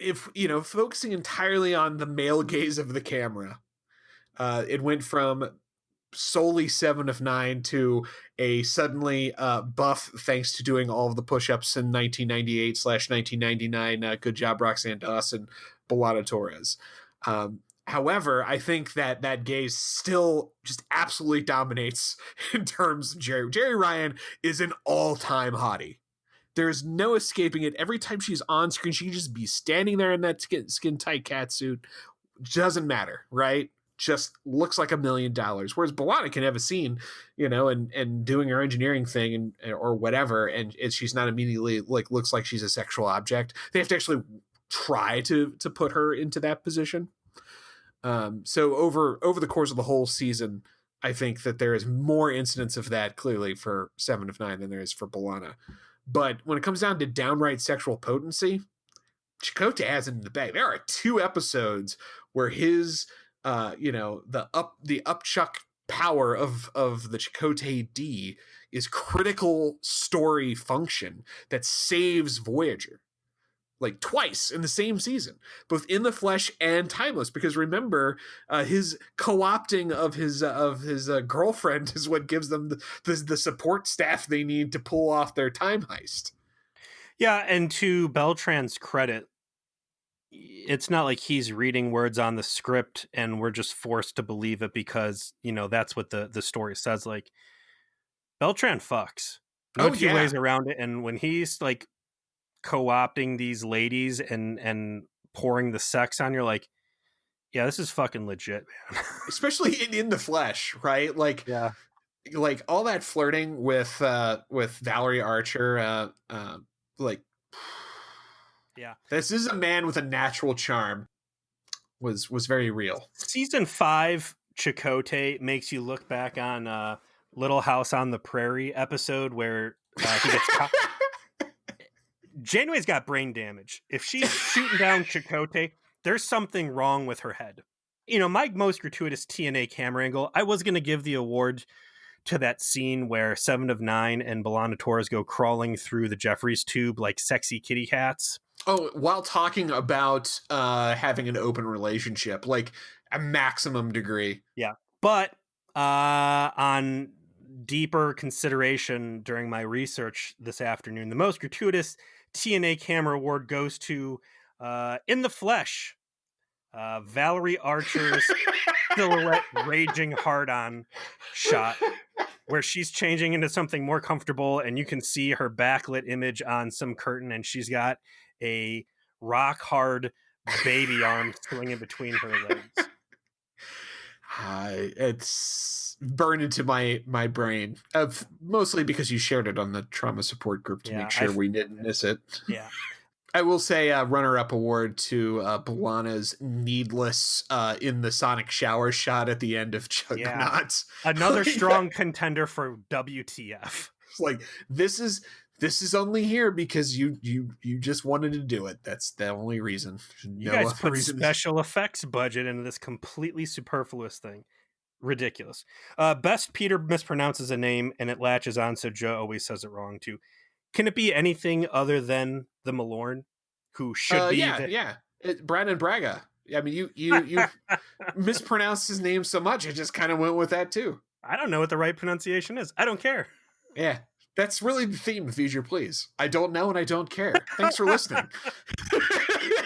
if, focusing entirely on the male gaze of the camera, it went from solely 7 of 9 to a suddenly buff thanks to doing all of the push-ups in 1998/1999. Good job, Roxanne Dawson, Belana Torres. However, I think that gaze still just absolutely dominates in terms of Jerry. Jerry Ryan is an all-time hottie. There's no escaping it. Every time she's on screen, she can just be standing there in that skin tight catsuit. Doesn't matter, right? Just looks like $1 million. Whereas Belana can have a scene, and doing her engineering thing or whatever, and she's not immediately looks like she's a sexual object. They have to actually try to put her into that position. So over the course of the whole season, I think that there is more incidents of that clearly for 7 of 9 than there is for Belana. But when it comes down to downright sexual potency, Chakotay has it in the bag. There are 2 episodes where his, the upchuck power of the Chakotay D is critical story function that saves Voyager. Like twice in the same season, both in the flesh and timeless. Because remember, his co-opting of his girlfriend is what gives them the support staff they need to pull off their time heist. Yeah, and to Beltran's credit, it's not like he's reading words on the script and we're just forced to believe it because, that's what the story says. Like, Beltran fucks. No two ways around it. And when he's like co-opting these ladies and pouring the sex on, you're like, yeah, this is fucking legit, man. Especially in the flesh, right? Like, yeah, like all that flirting with Valerie Archer, like, yeah, this is a man with a natural charm. Was very real. Season 5 Chakotay makes you look back on Little House on the Prairie episode where he gets caught. Janeway's got brain damage. If she's shooting down Chakotay, there's something wrong with her head. My most gratuitous TNA camera angle, I was going to give the award to that scene where 7 of 9 and Belana Torres go crawling through the Jeffries tube like sexy kitty cats. Oh, while talking about having an open relationship, like a maximum degree. Yeah. But on deeper consideration during my research this afternoon, the most gratuitous TNA camera award goes to In the Flesh, Valerie Archer's silhouette raging hard-on shot where she's changing into something more comfortable and you can see her backlit image on some curtain and she's got a rock hard baby arm swinging between her legs. It's burned into my brain, mostly because you shared it on the trauma support group to make sure we didn't miss it. Yeah. I will say runner-up award to Belana's needless in the sonic shower shot at the end of Juggernauts. Yeah. Another strong contender for WTF. Like, this is only here because you just wanted to do it. That's the only reason. You guys put special effects budget into this completely superfluous thing. Ridiculous. Best Peter mispronounces a name and it latches on, so Joe always says it wrong too. Can it be anything other than the Malorn, who should be? Brandon Braga. I mean, you mispronounced his name so much, I just kind of went with that too. I don't know what the right pronunciation is. I don't care. Yeah. That's really the theme of Use Your Please. I don't know and I don't care. Thanks for listening.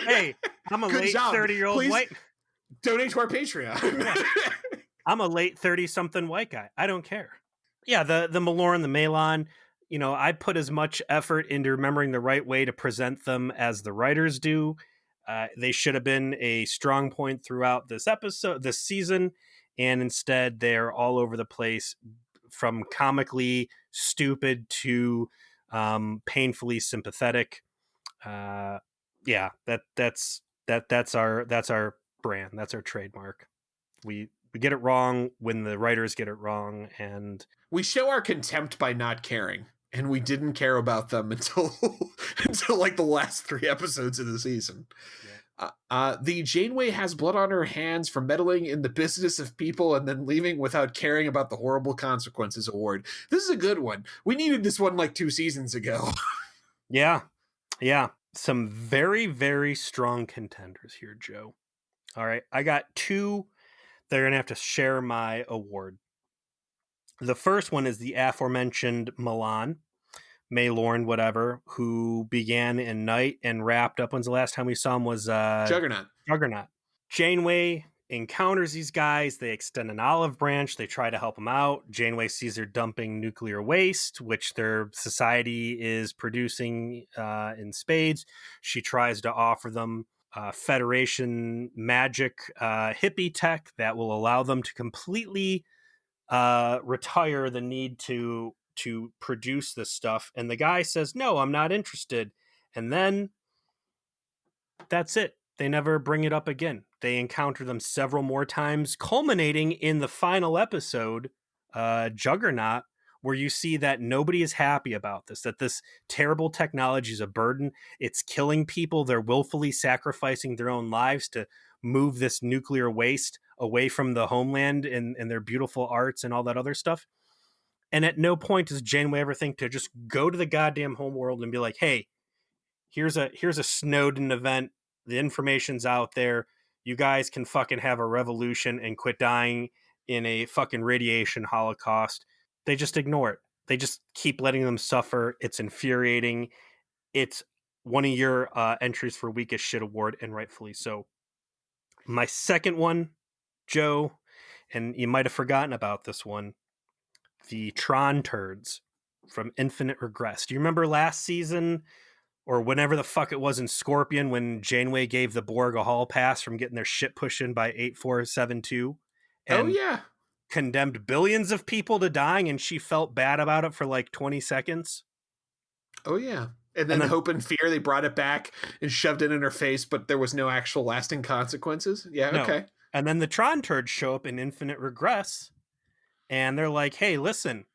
Hey, I'm a late 30-year-old white. Donate to our Patreon. I'm a late 30-something white guy. I don't care. Yeah, the Malorn, the Malon, I put as much effort into remembering the right way to present them as the writers do. They should have been a strong point throughout this season, and instead they're all over the place, from comically stupid to painfully sympathetic. Yeah, that's our brand. That's our trademark. We get it wrong when the writers get it wrong, and We show our contempt by not caring, and we didn't care about them until until like the last 3 episodes of the season. yeah. The Janeway has blood on her hands for meddling in the business of people and then leaving without caring about the horrible consequences award. This is a good one. We needed this one like 2 seasons ago. Yeah. Yeah. Some very, very strong contenders here, Joe. All right. I got two that are going to have to share my award. The first one is the aforementioned Milan, Maylorn, whatever, who began in Night and wrapped up. When's the last time we saw him? Was Juggernaut. Juggernaut. Janeway encounters these guys. They extend an olive branch. They try to help them out. Janeway sees they're dumping nuclear waste, which their society is producing in spades. She tries to offer them Federation magic hippie tech that will allow them to completely retire the need to produce this stuff. And the guy says, "No, I'm not interested." And then that's it. They never bring it up again. They encounter them several more times, culminating in the final episode, Juggernaut, where you see that nobody is happy about this, that this terrible technology is a burden. It's killing people. They're willfully sacrificing their own lives to move this nuclear waste away from the homeland and their beautiful arts and all that other stuff. And at no point does Janeway ever think to just go to the goddamn homeworld and be like, "Hey, here's a Snowden event. The information's out there. You guys can fucking have a revolution and quit dying in a fucking radiation holocaust." They just ignore it. They just keep letting them suffer. It's infuriating. It's one of your entries for weakest shit award, and rightfully so. My second one, Joe, and you might have forgotten about this one, the Tron turds from Infinite Regress. Do you remember last season or whenever the fuck it was in Scorpion when Janeway gave the Borg a hall pass from getting their shit pushed in by 8472 Oh, and yeah. condemned billions of people to dying, and she felt bad about it for like 20 seconds? Oh, yeah. And then Hope and Fear, they brought it back and shoved it in her face, but there was no actual lasting consequences. Yeah, No. okay. And then the Tron turds show up in Infinite Regress, and they're like, "Hey, listen,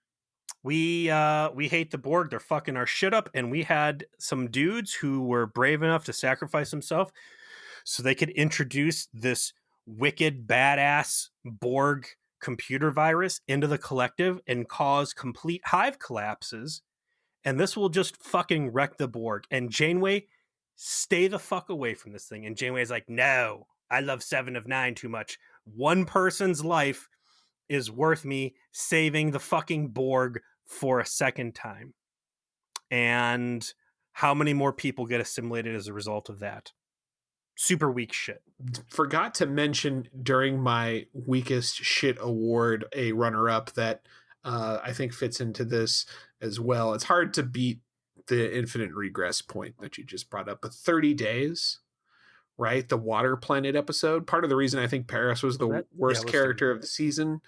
we hate the Borg. They're fucking our shit up, and we had some dudes who were brave enough to sacrifice themselves so they could introduce this wicked badass Borg computer virus into the collective and cause complete hive collapses, and this will just fucking wreck the Borg. And Janeway, stay the fuck away from this thing." And Janeway's like, "No, I love Seven of Nine too much. One person's life is worth me saving the fucking Borg for a second time." And how many more people get assimilated as a result of that? Super weak shit. Forgot to mention during my weakest shit award a runner-up that I think fits into this as well. It's hard to beat the Infinite Regress point that you just brought up, but 30 Days, right? The Water Planet episode. Part of the reason I think Paris was the worst character of the season.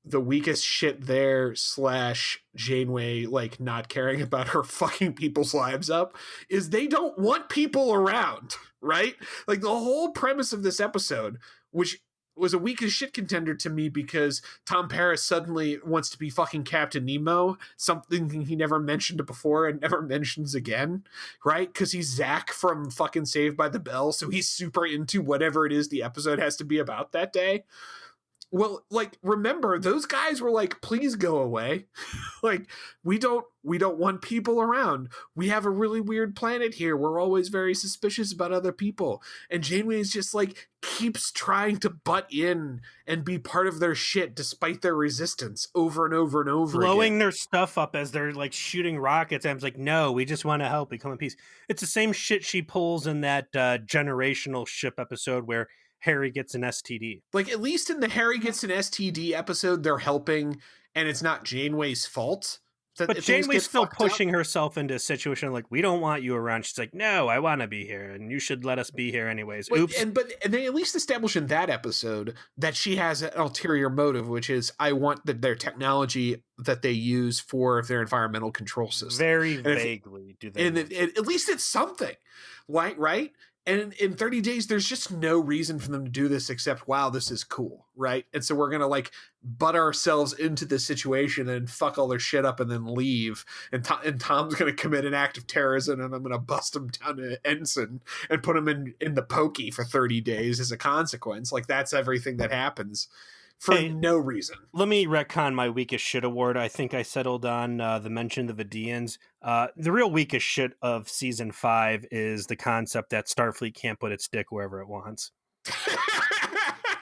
The weakest shit there / Janeway like not caring about her fucking people's lives up is they don't want people around, right? Like the whole premise of this episode, which was a weakest shit contender to me because Tom Paris suddenly wants to be fucking Captain Nemo, something he never mentioned before and never mentions again, right? Because he's Zach from fucking Saved by the Bell, so he's super into whatever it is the episode has to be about that day. Well, like, remember, those guys were like, "Please go away." Like, we don't want people around. We have a really weird planet here. We're always very suspicious about other people. And Janeway is just like, keeps trying to butt in and be part of their shit despite their resistance over and over and over blowing again. their stuff up as they're like shooting rockets. I'm like, "No, we just want to help. We come in peace." It's the same shit she pulls in that generational ship episode where Harry gets an STD. Like, at least in the Harry gets an STD episode, they're helping, and it's not Janeway's fault But things Janeway's get still fucked up. pushing herself into a situation like, we don't want you around. She's like, no, I want to be here, and you should let us be here anyways. Oops. But they at least establish in that episode that she has an ulterior motive, which is I want their technology that they use for their environmental control system. Very And vaguely do they. at least it's something, like, right? And in 30 days, there's just no reason for them to do this except, wow, this is cool, right? And so we're gonna like butt ourselves into this situation and fuck all their shit up and then leave. And Tom's gonna commit an act of terrorism, and I'm gonna bust him down to ensign and put him in the pokey for 30 days as a consequence. Like that's everything that happens for no reason. Let me retcon my weakest shit award. I think I settled on the mention of the Vidians. The real weakest shit of season 5 is the concept that Starfleet can't put its dick wherever it wants.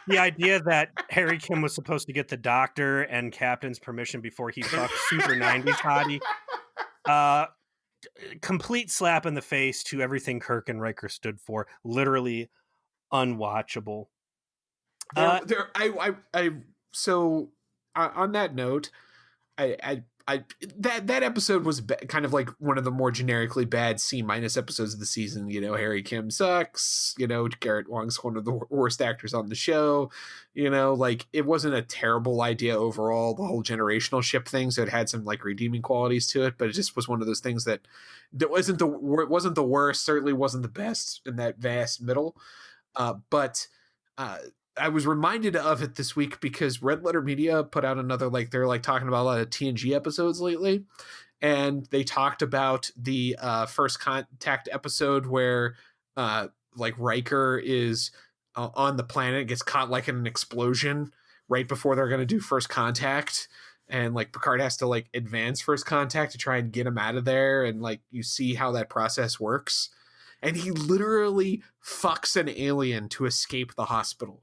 The idea that Harry Kim was supposed to get the doctor and captain's permission before he fucked super 90s hottie. Complete slap in the face to everything Kirk and Riker stood for. Literally unwatchable. So on that note, that episode was kind of like one of the more generically bad C- episodes of the season. You know, Harry Kim sucks. You know, Garrett Wang's one of the worst actors on the show. You know, like it wasn't a terrible idea overall. The whole generational ship thing, so it had some like redeeming qualities to it, but it just was one of those things that wasn't the worst. Certainly wasn't the best in that vast middle. But I was reminded of it this week because Red Letter Media put out another, like, they're like talking about a lot of TNG episodes lately. And they talked about the First Contact episode where like Riker is on the planet, gets caught like in an explosion right before they're going to do First Contact. And like Picard has to like advance First Contact to try and get him out of there. And like you see how that process works. And he literally fucks an alien to escape the hospital.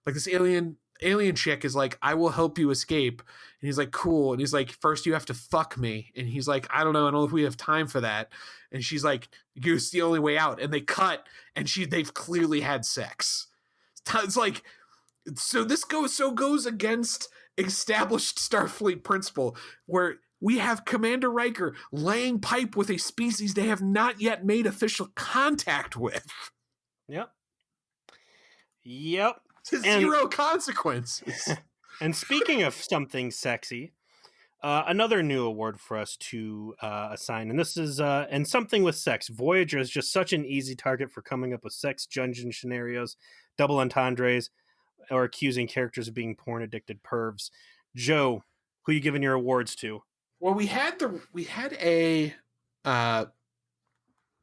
Like this alien chick is like, I will help you escape. And he's like, cool. And he's like, first you have to fuck me. And he's like, I don't know if we have time for that. And she's like, it's the only way out. And they cut, and they've clearly had sex. It's like, so this goes against established Starfleet principle, where we have Commander Riker laying pipe with a species they have not yet made official contact with. Yep. Zero consequences. And speaking of something sexy, another new award for us to assign, and this is and something with sex. Voyager is just such an easy target for coming up with sex dungeon scenarios, double entendres, or accusing characters of being porn addicted pervs. Joe, who are you giving your awards to? Well, we had a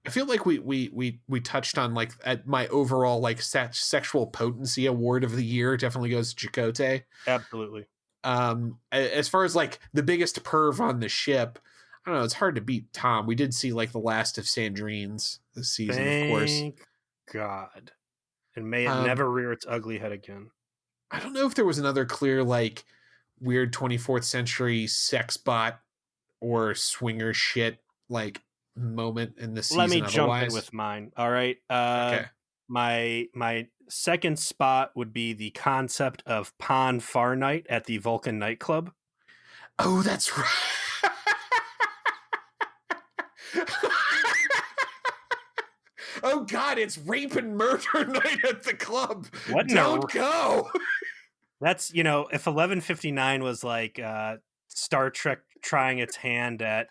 I feel like we touched on like at my overall like sexual potency award of the year definitely goes to Chakotay. Absolutely. As far as like the biggest perv on the ship, I don't know, it's hard to beat Tom. We did see like the last of Sandrines this season, of course. Thank God. And may it never rear its ugly head again. I don't know if there was another clear like weird 24th century sex bot or swinger shit like moment in the season. Let me otherwise. jump in with mine. All right. Okay. My second spot would be the concept of Pon Far Night at the Vulcan nightclub. Oh, that's right. Oh God, it's rape and murder night at the club. What? Don't go. That's, if 1159 was like Star Trek trying its hand at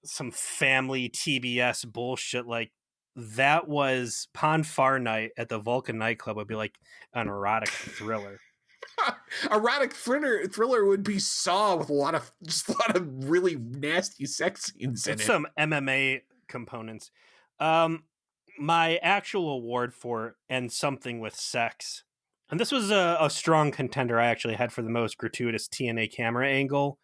some family TBS bullshit, like that was Pon Far Night at the Vulcan nightclub would be like an erotic thriller. Erotic thriller would be Saw with a lot of really nasty sex scenes in it. Some MMA components. My actual award for And Something with Sex, and this was a strong contender I actually had for the most gratuitous TNA camera angle.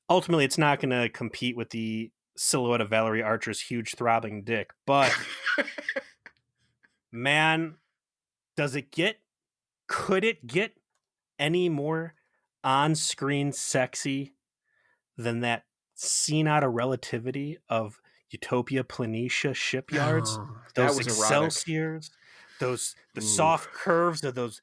Ultimately, it's not going to compete with the silhouette of Valerie Archer's huge throbbing dick, but man, could it get any more on-screen sexy than that scene out of Relativity of Utopia Planitia shipyards? Those Excelsiors, the soft curves of those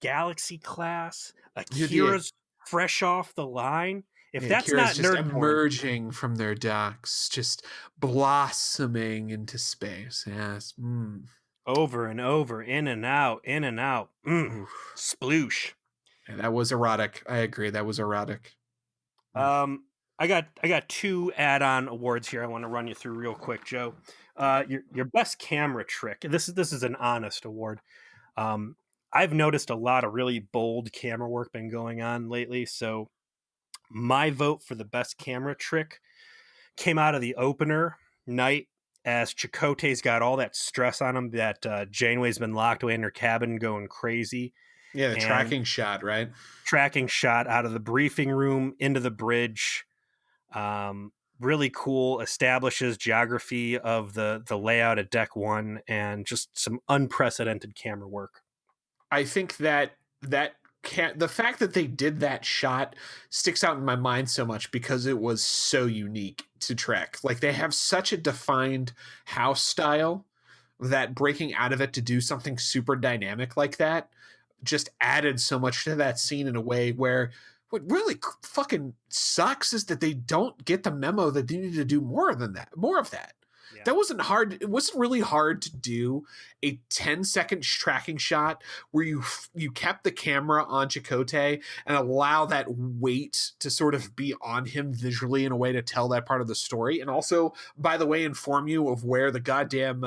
Galaxy class, Akira's fresh off the line. If Yeah, that's Kira's not just nerd porn, emerging from their docks, just blossoming into space. Yes. over and over, in and out, in and out. Oof. Sploosh. Yeah, that was erotic. I agree. That was erotic. Oof. I got 2 add-on awards here. I want to run you through real quick, Joe. Your best camera trick. This is an honest award. I've noticed a lot of really bold camera work been going on lately. So my vote for the best camera trick came out of the opener night as Chakotay's got all that stress on him that Janeway's been locked away in her cabin going crazy. Yeah, the And tracking shot, right? tracking shot out of the briefing room into the bridge. Really cool, establishes geography of the layout at deck 1 and just some unprecedented camera work. I think that the fact that they did that shot sticks out in my mind so much because it was so unique to Trek. Like they have such a defined house style that breaking out of it to do something super dynamic like that just added so much to that scene in a way where what really fucking sucks is that they don't get the memo that they need to do more of that. Yeah. That wasn't hard. It wasn't really hard to do a 10-second tracking shot where you kept the camera on Chakotay and allow that weight to sort of be on him visually in a way to tell that part of the story. And also, by the way, inform you of where the goddamn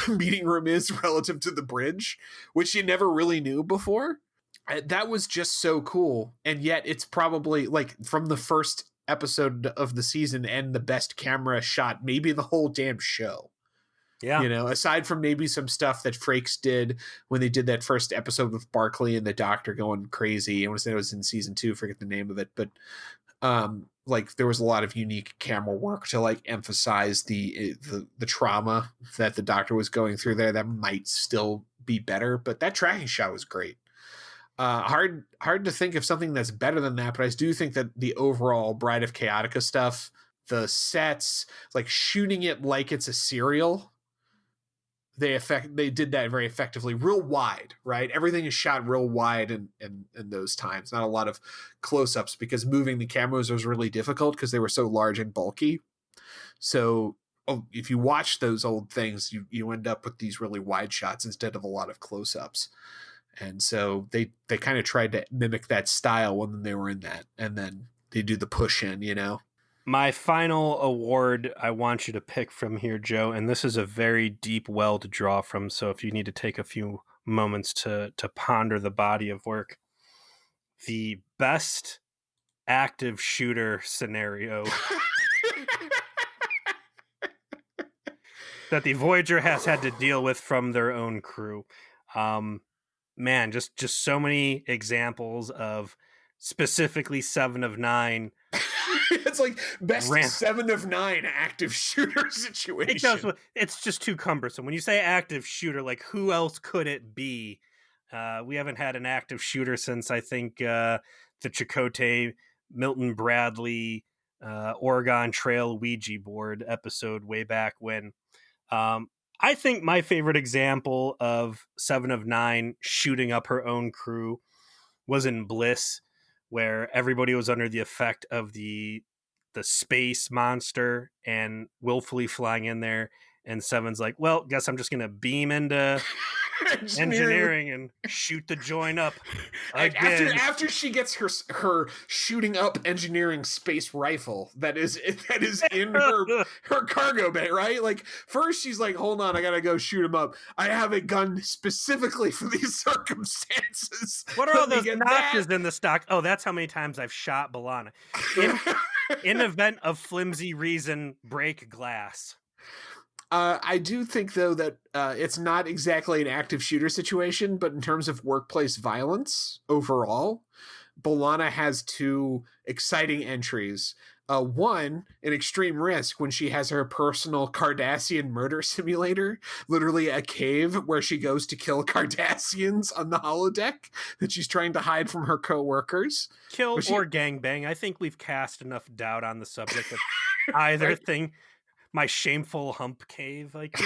meeting room is relative to the bridge, which you never really knew before. That was just so cool. And yet it's probably like from the first episode of the season and the best camera shot, maybe the whole damn show. Yeah. You know, aside from maybe some stuff that Frakes did when they did that first episode with Barclay and the doctor going crazy. I want to say it was in season 2, forget the name of it, but like there was a lot of unique camera work to like emphasize the trauma that the doctor was going through there that might still be better, but that tracking shot was great. Hard to think of something that's better than that, but I do think that the overall Bride of Chaotica stuff, the sets, like shooting it like it's a serial, they did that very effectively, real wide, right? Everything is shot real wide in those times, not a lot of close-ups because moving the cameras was really difficult because they were so large and bulky. So if you watch those old things, you end up with these really wide shots instead of a lot of close-ups. And so they kind of tried to mimic that style when they were in that. And then they do the push in, you know? My final award I want you to pick from here, Joe, and this is a very deep well to draw from. So if you need to take a few moments to ponder the body of work, the best active shooter scenario that the Voyager has had to deal with from their own crew. Man, just so many examples of specifically 7 of 9. It's like best 7 of 9 active shooter situation. It's just too cumbersome. When you say active shooter, like who else could it be? We haven't had an active shooter since I think the Chakotay, Milton Bradley, Oregon Trail Ouija board episode way back when. I think my favorite example of 7 of 9 shooting up her own crew was in Bliss, where everybody was under the effect of the space monster and willfully flying in there. And 7's like, well, guess I'm just going to beam into engineering and shoot the joint up again. After she gets her shooting up engineering space rifle that is in her cargo bay, right? Like first she's like, hold on, I gotta go shoot him up. I have a gun specifically for these circumstances. What are all those notches in the stock? Oh, that's how many times I've shot B'Elanna. In event of flimsy reason, break glass. I do think, though, that it's not exactly an active shooter situation, but in terms of workplace violence overall, B'Elanna has 2 exciting entries. One, an extreme risk when she has her personal Cardassian murder simulator, literally a cave where she goes to kill Cardassians on the holodeck that she's trying to hide from her co-workers. Kill or gangbang. I think we've cast enough doubt on the subject of either thing. My shameful hump cave, like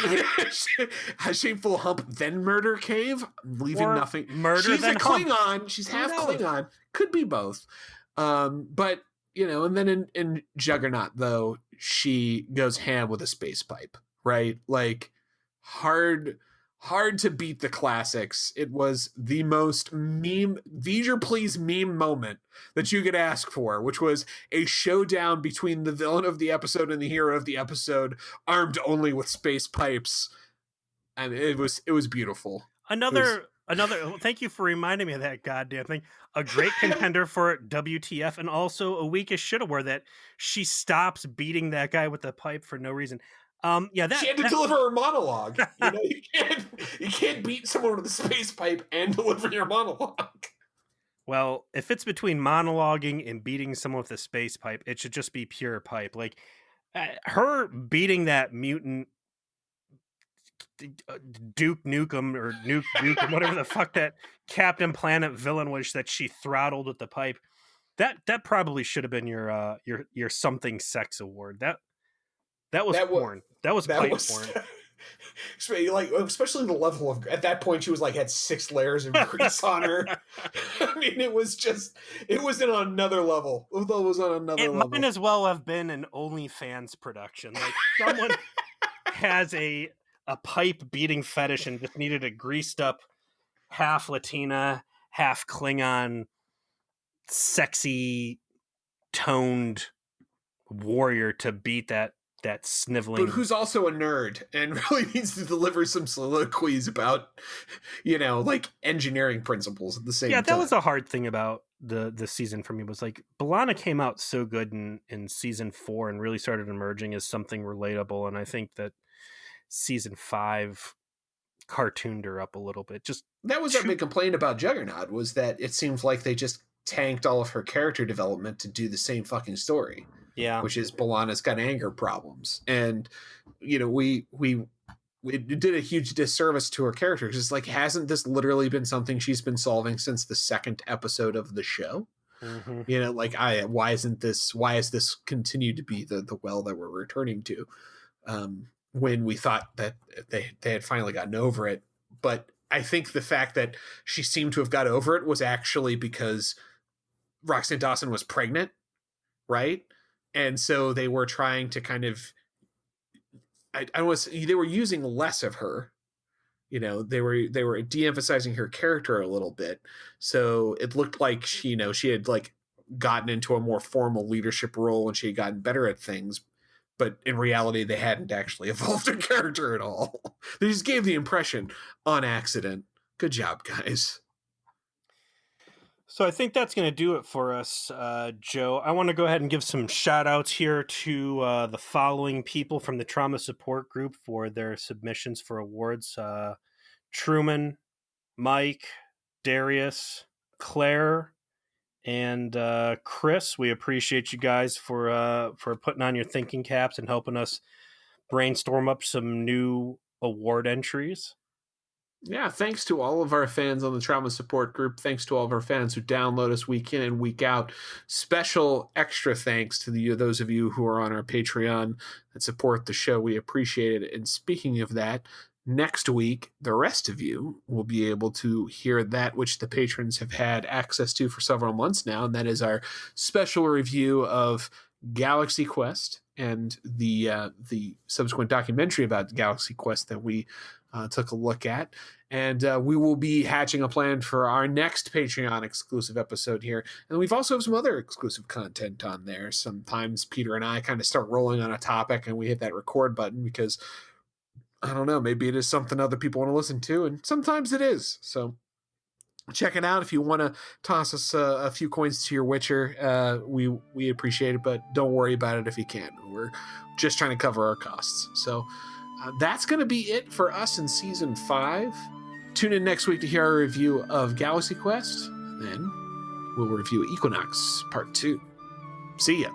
shameful hump then murder cave, leaving or nothing. Murder She's then a Klingon. She's half Klingon. Could be both. But and then in Juggernaut, though, she goes ham with a space pipe, right? Like, hard to beat the classics. It was the most V'ger please meme moment that you could ask for, which was a showdown between the villain of the episode and the hero of the episode, armed only with space pipes. And it was beautiful. Another thank you for reminding me of that goddamn thing. A great contender for WTF, and also a weakest shit award that she stops beating that guy with the pipe for no reason. She had to deliver her monologue. You can't beat someone with a space pipe and deliver your monologue. Well, if it's between monologuing and beating someone with a space pipe, it should just be pure pipe. Like, her beating that mutant Duke Nukem or Nuke Nukem, whatever the fuck that Captain Planet villain was that she throttled with the pipe. That probably should have been your something sex award. That was porn. That was pipe porn. Like, especially the level of, at that point she was like had 6 layers of grease on her. I mean, it was on another level. It was on another level. It might as well have been an OnlyFans production. Like, someone has a pipe beating fetish and just needed a greased up half Latina, half Klingon, sexy toned warrior to beat that sniveling, but who's also a nerd and really needs to deliver some soliloquies about, like engineering principles at the same time. Yeah, that was a hard thing about the season for me, was like B'Elanna came out so good in season 4 and really started emerging as something relatable, and I think that season 5 cartooned her up a little bit. Just that was our big complaint about Juggernaut, was that it seems like they just tanked all of her character development to do the same fucking story. Yeah, which is B'Elanna's got anger problems, and we did a huge disservice to her character, because it's like, hasn't this literally been something she's been solving since the 2nd episode of the show? Mm-hmm. Why is this continued to be the well that we're returning to, when we thought that they had finally gotten over it? But I think the fact that she seemed to have got over it was actually because Roxanne Dawson was pregnant, right? And so they were trying to kind of, they were using less of her, they were de-emphasizing her character a little bit. So it looked like she had like gotten into a more formal leadership role and she had gotten better at things. But in reality, they hadn't actually evolved her character at all. They just gave the impression on accident. Good job, guys. So I think that's going to do it for us, Joe. I want to go ahead and give some shout outs here to the following people from the Trauma Support Group for their submissions for awards. Truman, Mike, Darius, Claire, and Chris. We appreciate you guys for putting on your thinking caps and helping us brainstorm up some new award entries. Yeah, thanks to all of our fans on the Trauma Support Group. Thanks to all of our fans who download us week in and week out. Special extra thanks to those of you who are on our Patreon that support the show. We appreciate it. And speaking of that, next week, the rest of you will be able to hear that which the patrons have had access to for several months now, and that is our special review of Galaxy Quest and the subsequent documentary about Galaxy Quest that we took a look at. And we will be hatching a plan for our next Patreon exclusive episode here. And we've also have some other exclusive content on there. Sometimes Peter and I kind of start rolling on a topic and we hit that record button because, I don't know, maybe it is something other people want to listen to, and sometimes it is. So check it out. If you want to toss us a few coins to your Witcher, we appreciate it, but don't worry about it if you can't. We're just trying to cover our costs. So that's going to be it for us in season 5. Tune in next week to hear our review of Galaxy Quest. Then we'll review Equinox Part 2. See ya.